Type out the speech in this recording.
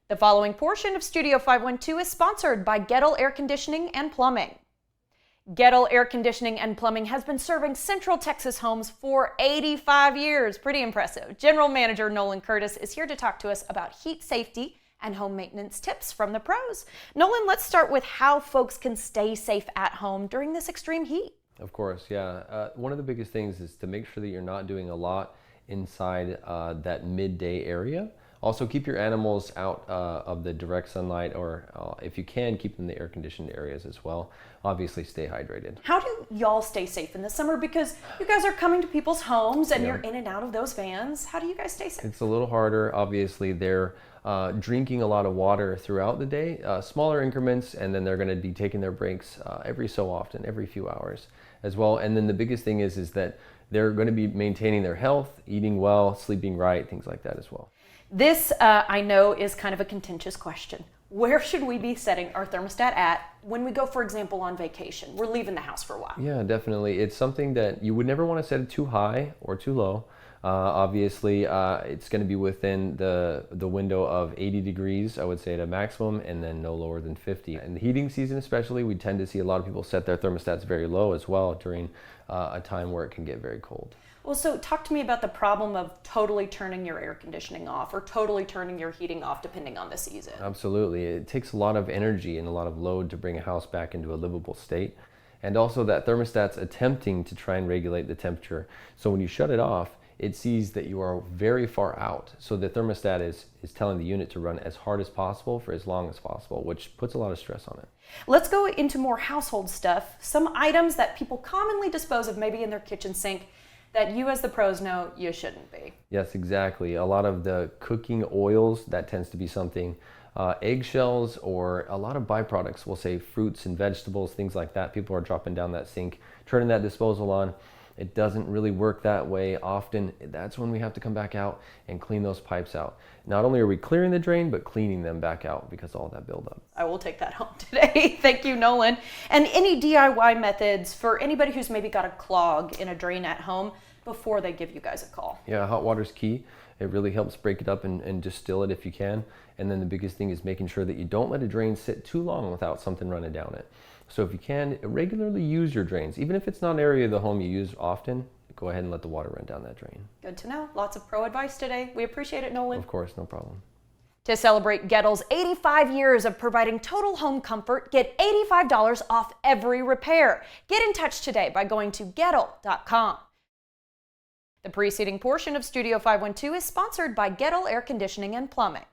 The following portion of Studio 512 is sponsored by Goettl Air Conditioning and Plumbing. Goettl Air Conditioning and Plumbing has been serving Central Texas homes for 85 years. Pretty impressive. General Manager Nolan is here to talk to us about heat safety and home maintenance tips from the pros. Nolan, let's start with how folks can stay safe at home during this extreme heat. Of course, yeah. One of the biggest things is to make sure that you're not doing a lot inside that midday area. Also, keep your animals out of the direct sunlight, or if you can, keep them in the air-conditioned areas as well. Obviously, stay hydrated. How do y'all stay safe in the summer? Because you guys are coming to people's homes and Yeah. you're in and out of those vans. How do you guys stay safe? It's a little harder. Obviously, they're drinking a lot of water throughout the day, smaller increments, and then they're going to be taking their breaks every so often, every few hours as well. And then the biggest thing is that they're going to be maintaining their health, eating well, sleeping right, things like that as well. This, I know, is kind of a contentious question. Where should we be setting our thermostat at when we go, for example, on vacation? We're leaving the house for a while. Yeah, definitely. It's something that you would never want to set it too high or too low. Obviously, it's going to be within the window of 80 degrees, I would say, at a maximum, and then no lower than 50. In the heating season especially, we tend to see a lot of people set their thermostats very low as well during a time where it can get very cold. Well, so talk to me about the problem of totally turning your air conditioning off or totally turning your heating off depending on the season. Absolutely. It takes a lot of energy and a lot of load to bring a house back into a livable state. And also that thermostat's attempting to try and regulate the temperature. So when you shut it off, it sees that you are very far out. So the thermostat is telling the unit to run as hard as possible for as long as possible, which puts a lot of stress on it. Let's go into more household stuff. Some items that people commonly dispose of maybe in their kitchen sink that you as the pros know you shouldn't be. Yes, exactly. A lot of the cooking oils, that tends to be something. Eggshells or a lot of byproducts, we'll say fruits and vegetables, things like that. People are dropping down that sink, turning that disposal on. It doesn't really work that way often. That's when we have to come back out and clean those pipes out. Not only are we clearing the drain, but cleaning them back out because of all that buildup. I will take that home today. Thank you, Nolan. And any DIY methods for anybody who's maybe got a clog in a drain at home before they give you guys a call? Yeah, hot water's key. It really helps break it up and distill it if you can. And then the biggest thing is making sure that you don't let a drain sit too long without something running down it. So if you can, regularly use your drains. Even if it's not an area of the home you use often, go ahead and let the water run down that drain. Good to know. Lots of pro advice today. We appreciate it, Nolan. Of course, no problem. To celebrate Goettl's 85 years of providing total home comfort, get $85 off every repair. Get in touch today by going to Goettl.com. The preceding portion of Studio 512 is sponsored by Goettl Air Conditioning and Plumbing.